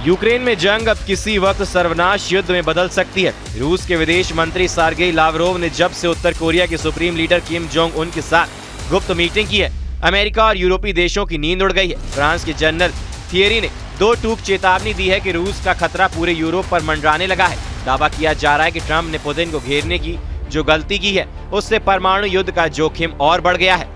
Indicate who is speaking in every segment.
Speaker 1: Ukraine में जंग अब किसी वक्त सर्वनाश युद्ध में बदल सकती है। रूस के विदेश मंत्री सर्गेई लावरोव ने जब से उत्तर कोरिया के supreme leader Kim Jong Un के साथ गुप्त मीटिंग की है, अमेरिका और यूरोपीय देशों की नींद उड़ गई है। फ्रांस के जनरल थियरी ने दो टूक चेतावनी दी है कि रूस का खतरा पूरे यूरोप पर मंडराने लगा है। दावा किया जा रहा है कि ट्रंप ने पुतिन को घेरने की जो गलती की है, उससे परमाणु युद्ध का जोखिम और बढ़ गया है।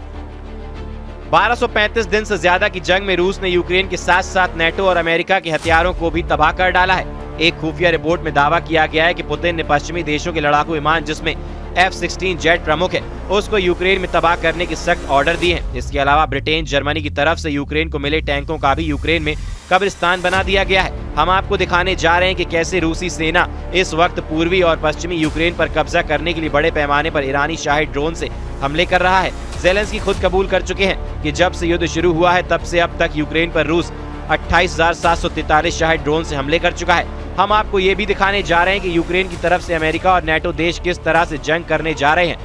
Speaker 1: 1235 दिन से ज्यादा की जंग में रूस ने यूक्रेन के साथ साथ नेटो और अमेरिका के हथियारों को भी तबाह कर डाला है। एक खुफिया रिपोर्ट में दावा किया गया है कि पुतिन ने पश्चिमी देशों के लड़ाकू विमान, जिसमें F-16 जेट प्रमुख है, उसको यूक्रेन में तबाह करने के सख्त ऑर्डर दिए हैं। इसके अलावा ब्रिटेन, जर्मनी की तरफ से यूक्रेन को मिले टैंकों का भी यूक्रेन में कब्रिस्तान बना दिया गया है। हम आपको दिखाने जा रहे हैं कि कैसे रूसी सेना इस वक्त पूर्वी और पश्चिमी यूक्रेन पर कब्जा करने के लिए बड़े पैमाने पर ईरानी शाही ड्रोन से हमले कर रहा है। ज़ेलेंस्की खुद कबूल कर चुके हैं कि जब से युद्ध शुरू हुआ है तब से अब तक यूक्रेन पर रूस 28,743 शाही ड्रोन से हमले कर चुका है। हम आपको ये भी दिखाने जा रहे हैं कि यूक्रेन की तरफ से अमेरिका और नेटो देश किस तरह से जंग करने जा रहे हैं।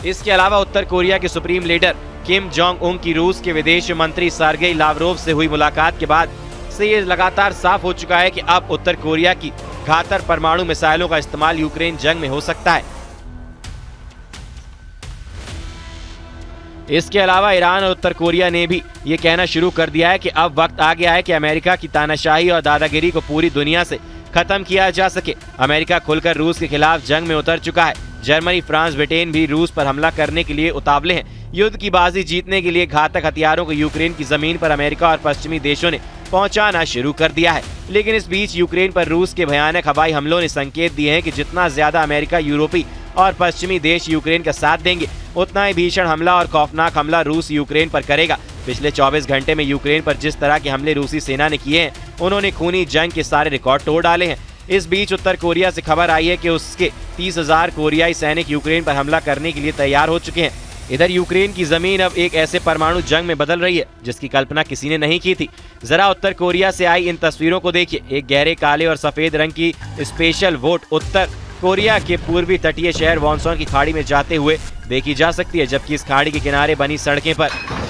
Speaker 1: इसके अलावा उत्तर कोरिया के supreme leader Kim Jong Un की रूस के विदेश मंत्री सर्गेई लावरोव से हुई मुलाकात के बाद से ये लगातार साफ हो चुका है कि अब उत्तर कोरिया की घातक परमाणु मिसाइलों का इस्तेमाल यूक्रेन जंग में हो सकता है। इसके अलावा ईरान और उत्तर कोरिया ने भी ये कहना शुरू कर दिया है कि अब वक्त आ गया है कि अमेरिका की तानाशाही और दादागिरी को पूरी दुनिया से खत्म किया जा सके। अमेरिका खुलकर रूस के खिलाफ जंग में उतर चुका है। जर्मनी, फ्रांस, ब्रिटेन भी रूस पर हमला करने के लिए उतावले हैं। युद्ध की बाजी जीतने के लिए घातक हथियारों को यूक्रेन की जमीन पर अमेरिका और पश्चिमी देशों ने पहुंचाना शुरू कर दिया है। लेकिन इस बीच यूक्रेन पर रूस के भयानक हवाई हमलों ने संकेत दिए हैं कि जितना ज्यादा अमेरिका, यूरोपी और पश्चिमी देश यूक्रेन का साथ देंगे, उतना ही भीषण हमला और खौफनाक हमला रूस यूक्रेन पर करेगा। पिछले 24 घंटे में यूक्रेन पर जिस तरह के हमले रूसी सेना ने किए हैं, उन्होंने खूनी जंग के सारे रिकॉर्ड तोड़ डाले हैं। इस बीच उत्तर कोरिया से खबर आई है कि उसके 30,000 कोरियाई सैनिक यूक्रेन पर हमला करने के लिए तैयार हो चुके हैं। इधर यूक्रेन की जमीन अब एक ऐसे परमाणु जंग में बदल रही है जिसकी कल्पना किसी ने नहीं की थी। जरा उत्तर कोरिया से आई इन तस्वीरों को देखिए। एक गहरे काले और सफेद रंग की स्पेशल बोट उत्तर कोरिया के पूर्वी तटीय शहर वॉनसॉन की खाड़ी में जाते हुए देखी जा सकती है, जबकि इस खाड़ी के किनारे बनी सड़कें पर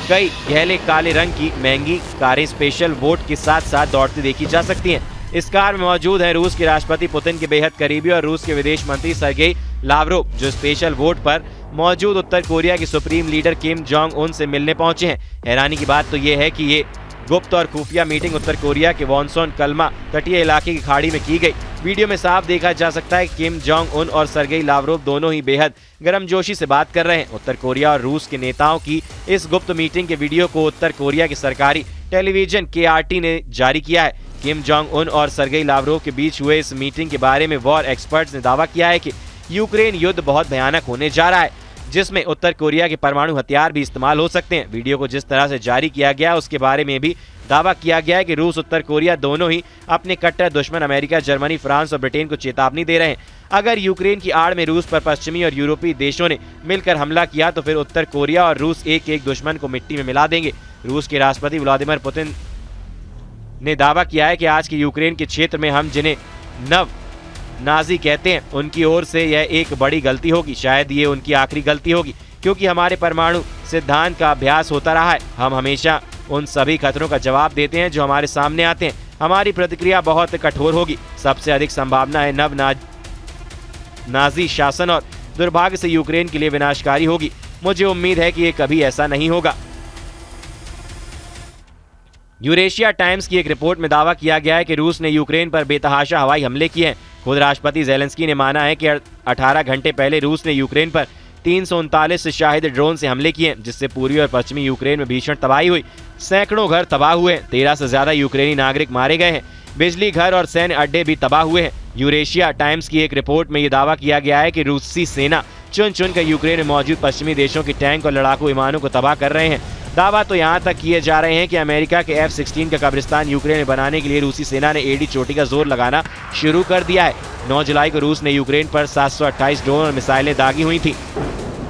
Speaker 1: कई गहरे काले रंग की महंगी कारें स्पेशल बोट के साथ साथ दौड़ती देखी जा सकती हैं। इस कार में मौजूद है रूस के राष्ट्रपति पुतिन के बेहद करीबी और रूस के विदेश मंत्री सर्गेई लावरोव, जो स्पेशल बोट पर मौजूद उत्तर कोरिया के supreme leader Kim Jong Un से मिलने पहुंचे हैं। हैरानी की बात तो ये है कि ये गुप्त और खुफिया मीटिंग उत्तर कोरिया के वॉनसॉन कलमा तटीय इलाके की खाड़ी में की गई। वीडियो में साफ देखा जा सकता है कि किम जोंग उन और सर्गेई लावरोव दोनों ही बेहद गर्मजोशी से बात कर रहे हैं। उत्तर कोरिया और रूस के नेताओं की इस गुप्त मीटिंग के वीडियो को उत्तर कोरिया की सरकारी टेलीविजन KRT ने जारी किया है। किम जोंग उन और सर्गेई लावरोव के बीच हुए इस मीटिंग के बारे में वॉर एक्सपर्ट्स ने दावा किया है कि यूक्रेन युद्ध बहुत भयानक होने जा रहा है, जिसमें उत्तर कोरिया के परमाणु हथियार भी इस्तेमाल हो सकते हैं। वीडियो को जिस तरह से जारी किया गया उसके बारे में भी दावा किया गया है कि रूस, उत्तर कोरिया दोनों ही अपने कट्टर दुश्मन अमेरिका, जर्मनी, फ्रांस और ब्रिटेन को चेतावनी दे रहे हैं। अगर यूक्रेन की आड़ में रूस पर पश्चिमी और यूरोपीय देशों ने मिलकर हमला किया तो फिर उत्तर कोरिया और रूस एक एक दुश्मन को मिट्टी में मिला देंगे। रूस के राष्ट्रपति व्लादिमीर पुतिन ने दावा किया है कि आज के यूक्रेन के क्षेत्र में हम जिन्हें नव नाजी कहते हैं, उनकी ओर से यह एक बड़ी गलती होगी। शायद ये उनकी आखिरी गलती होगी, क्योंकि हमारे परमाणु सिद्धांत का अभ्यास होता रहा है। हम हमेशा उन सभी खतरों का जवाब देते हैं जो हमारे सामने आते हैं। हमारी प्रतिक्रिया बहुत कठोर होगी। सबसे अधिक संभावना है नव नाजी शासन और दुर्भाग्य से यूक्रेन के लिए विनाशकारी होगी। मुझे उम्मीद है कि ये कभी ऐसा नहीं होगा। यूरेशिया टाइम्स की एक रिपोर्ट में दावा किया गया है कि रूस ने यूक्रेन पर बेतहाशा हवाई हमले किए हैं। खुद राष्ट्रपति ज़ेलेंस्की ने माना है कि 18 घंटे पहले रूस ने यूक्रेन पर 339 शाहिद ड्रोन से हमले किए, जिससे पूर्वी और पश्चिमी यूक्रेन में भीषण तबाही हुई। सैकड़ों घर तबाह हुए, 13 से ज्यादा यूक्रेनी नागरिक मारे गए हैं। बिजली घर और सैन्य अड्डे भी तबाह हुए हैं। यूरेशिया टाइम्स की एक रिपोर्ट में यह दावा किया गया है कि रूसी सेना चुन चुन कर यूक्रेन में मौजूद पश्चिमी देशों के टैंक और लड़ाकू विमानों को तबाह कर रहे हैं। दावा तो यहाँ तक किए जा रहे हैं कि अमेरिका के F-16 का कब्रिस्तान यूक्रेन में बनाने के लिए रूसी सेना ने एड़ी चोटी का जोर लगाना शुरू कर दिया है। 9 जुलाई को रूस ने यूक्रेन पर 728 ड्रोन और मिसाइलें दागी हुई थी,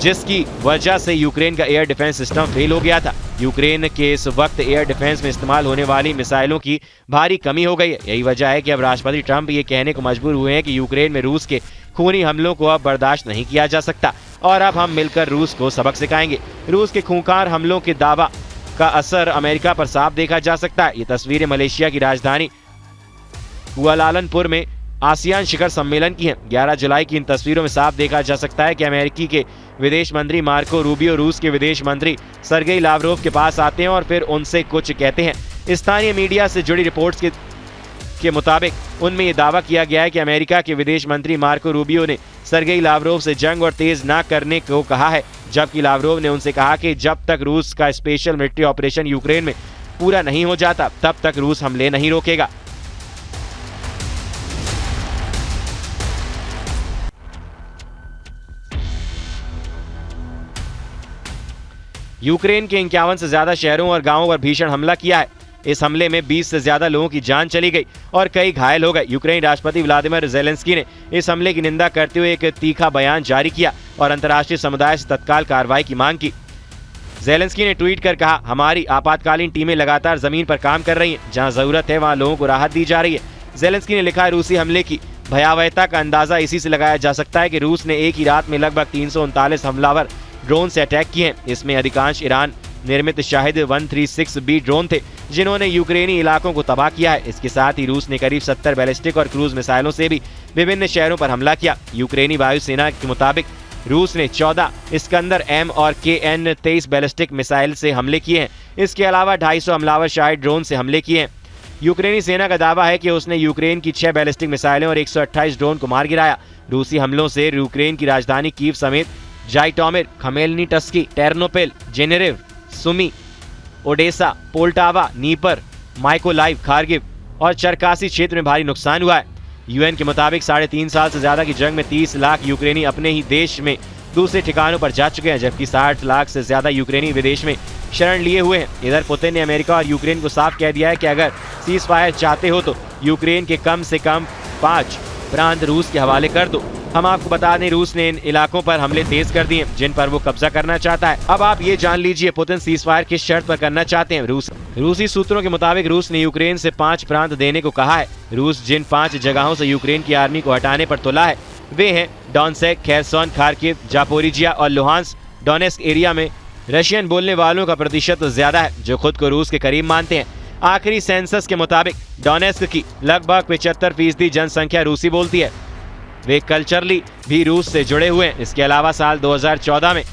Speaker 1: जिसकी वजह से यूक्रेन का एयर डिफेंस सिस्टम फेल हो गया था। यूक्रेन के इस वक्त एयर डिफेंस में इस्तेमाल होने वाली मिसाइलों की भारी कमी हो गई है। यही वजह है कि अब राष्ट्रपति ट्रंप ये कहने को मजबूर हुए हैं कि यूक्रेन में रूस के खूनी हमलों को अब बर्दाश्त नहीं किया जा सकता और अब हम मिलकर रूस को सबक सिखाएंगे। रूस के खूंखार हमलों के दावा का असर अमेरिका पर साफ देखा जा सकता है। ये तस्वीरें मलेशिया की राजधानी कुआलालंपुर में आसियान शिखर सम्मेलन की हैं। 11 जुलाई की इन तस्वीरों में साफ देखा जा सकता है कि अमेरिकी के विदेश मंत्री मार्को रूबियो रूस के विदेश मंत्री सर्गेई लावरोव के पास आते हैं और फिर उनसे कुछ कहते हैं। स्थानीय मीडिया से जुड़ी रिपोर्ट्स के मुताबिक उनमें यह दावा किया गया है कि अमेरिका के विदेश मंत्री मार्को रूबियो ने सर्गेई लावरोव से जंग और तेज न करने को कहा है, जबकि लावरोव ने उनसे कहा कि जब तक रूस का स्पेशल मिलिट्री ऑपरेशन यूक्रेन में पूरा नहीं हो जाता तब तक रूस हमले नहीं रोकेगा। यूक्रेन के 51 से ज्यादा शहरों और गांवों पर भीषण हमला किया है। इस हमले में 20 से ज्यादा लोगों की जान चली गई और कई घायल हो गए। यूक्रेनी राष्ट्रपति व्लादिमीर ज़ेलेंस्की ने इस हमले की निंदा करते हुए एक तीखा बयान जारी किया और अंतर्राष्ट्रीय समुदाय से तत्काल कार्रवाई की मांग की। ज़ेलेंस्की ने ट्वीट कर कहा, हमारी आपातकालीन टीमें लगातार जमीन पर काम कर रही हैं, जहां जरूरत है वहां लोगों को राहत दी जा रही है। ज़ेलेंस्की ने लिखा, रूसी हमले की भयावहता का अंदाजा इसी से लगाया जा सकता है कि रूस ने एक ही रात में लगभग 339 हमलावर ड्रोन से अटैक किए हैं। इसमें अधिकांश ईरान निर्मित शाहिद 136B ड्रोन थे, जिन्होंने यूक्रेनी इलाकों को तबाह किया है। इसके साथ ही रूस ने करीब 70 बैलिस्टिक और क्रूज मिसाइलों से भी विभिन्न शहरों पर हमला किया। यूक्रेनी वायुसेना के मुताबिक रूस ने 14 इस्कंदर M और KN-23 बैलिस्टिक मिसाइल से हमले किए हैं। इसके अलावा 250 हमलावर शाहिद ड्रोन से हमले किए हैं। यूक्रेनी सेना का दावा है कि उसने यूक्रेन की 6 बैलिस्टिक मिसाइलें और 128 ड्रोन को मार गिराया। रूसी हमलों से यूक्रेन की राजधानी कीव समेत जाइटोमिर, खमेलनीटस्की, टेर्नोपिल, जेनेरिव, Sumy, Odesa, Poltava, Dnipro, Mykolaiv, Kharkiv और चरकासी क्षेत्र में भारी नुकसान हुआ है। यूएन के मुताबिक 3.5 साल से ज्यादा की जंग में 30 लाख यूक्रेनी अपने ही देश में दूसरे ठिकानों पर जा चुके हैं, जबकि 60 लाख से ज्यादा यूक्रेनी विदेश में शरण लिए हुए हैं। इधर पुतिन ने अमेरिका और यूक्रेन को साफ कह दिया है कि अगर सीज फायर चाहते हो तो यूक्रेन के कम से कम 5 प्रांत रूस के हवाले कर दो। हम आपको बता दें, रूस ने इन इलाकों पर हमले तेज कर दिए जिन पर वो कब्जा करना चाहता है। अब आप ये जान लीजिए पुतिन सीज फायर किस शर्त पर करना चाहते हैं। रूसी सूत्रों के मुताबिक रूस ने यूक्रेन से 5 प्रांत देने को कहा है। रूस जिन 5 जगहों से यूक्रेन की आर्मी को हटाने पर तुला है वे हैं डोनेत्स्क, खेरसोन, खार्किव, जापोरिजिया और लुहांस्क। डोनेत्स्क एरिया में रशियन बोलने वालों का प्रतिशत ज्यादा है, जो खुद को रूस के करीब मानते हैं। आखिरी सेंसस के मुताबिक डोनेत्स्क की लगभग 75% जनसंख्या रूसी बोलती है। वे कल्चरली भी रूस से जुड़े हुए हैं। इसके अलावा साल 2014 में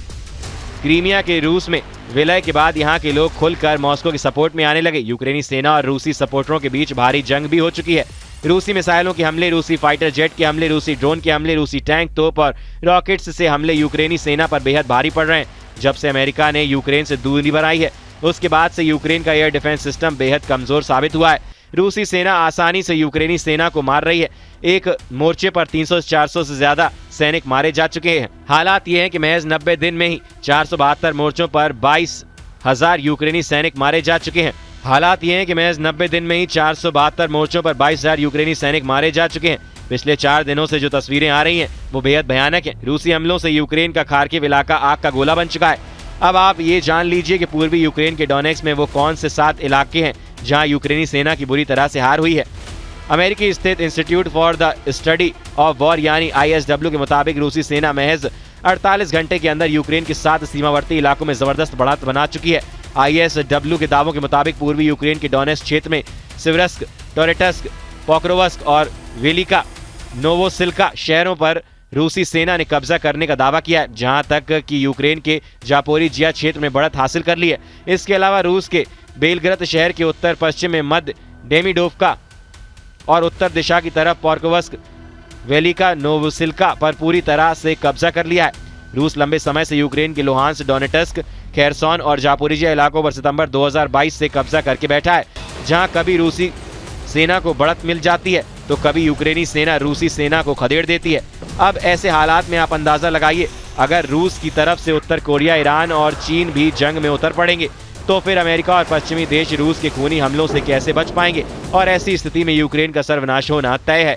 Speaker 1: क्रीमिया के रूस में विलय के बाद यहाँ के लोग खुलकर मॉस्को के सपोर्ट में आने लगे। यूक्रेनी सेना और रूसी सपोर्टरों के बीच भारी जंग भी हो चुकी है। रूसी मिसाइलों के हमले, रूसी फाइटर जेट के हमले, रूसी ड्रोन के हमले, रूसी टैंक, तोप और रॉकेट्स से हमले यूक्रेनी सेना पर बेहद भारी पड़ रहे हैं। जब से अमेरिका ने यूक्रेन से दूरी बनाई है उसके बाद से यूक्रेन का एयर डिफेंस सिस्टम बेहद कमजोर साबित हुआ है। रूसी सेना आसानी से यूक्रेनी सेना को मार रही है। एक मोर्चे पर 300 से 400 से ज्यादा सैनिक मारे जा चुके हैं। हालात ये हैं कि महज 90 दिन में ही 472 मोर्चों पर 22,000 यूक्रेनी सैनिक मारे जा चुके हैं। हालात ये हैं कि महज 90 दिन में ही 472 मोर्चों पर 22,000 यूक्रेनी सैनिक मारे जा चुके हैं। पिछले 4 दिनों से जो तस्वीरें आ रही हैं वो बेहद भयानक हैं। रूसी हमलों से यूक्रेन का खार्किव इलाका आग का गोला बन चुका है। अब आप ये जान लीजिए कि पूर्वी यूक्रेन के डोनेट्स्क में वो कौन से 7 इलाके हैं जहां यूक्रेनी सेना की बुरी तरह से हार हुई है। अमेरिकी स्थित institute for the study of war यानी ISW के मुताबिक रूसी सेना महज 48 घंटे के अंदर यूक्रेन के 7 सीमावर्ती इलाकों में जबरदस्त बढ़त बना चुकी है। ISW के दावों के मुताबिक पूर्वी यूक्रेन के डोनेट्स्क क्षेत्र में सिवरस्क, टोरेट्स्क, पोक्रोवस्क और वेलिका नोवोसिल्का शहरों पर रूसी सेना ने कब्जा करने का दावा किया है, जहां तक कि यूक्रेन के जापोरिजिया क्षेत्र में बढ़त हासिल कर ली है। इसके अलावा रूस के बेलग्रद शहर के उत्तर पश्चिम में मध्य डेमिडोवका और उत्तर दिशा की तरफ पोर्कोवस्क, वेलिका नोवोसिल्का पर पूरी तरह से कब्जा कर लिया है। रूस लंबे समय से यूक्रेन के लुहांस्क, डोनेट्स्क, खेरसोन और जापोरिजिया इलाकों पर सितंबर 2022 से कब्जा करके बैठा है, जहां कभी रूसी सेना को बढ़त मिल जाती है तो कभी यूक्रेनी सेना रूसी सेना को खदेड़ देती है। अब ऐसे हालात में आप अंदाजा लगाइए, अगर रूस की तरफ से उत्तर कोरिया, ईरान और चीन भी जंग में उतर पड़ेंगे तो फिर अमेरिका और पश्चिमी देश रूस के खूनी हमलों से कैसे बच पाएंगे। और ऐसी स्थिति में यूक्रेन का सर्वनाश होना तय है।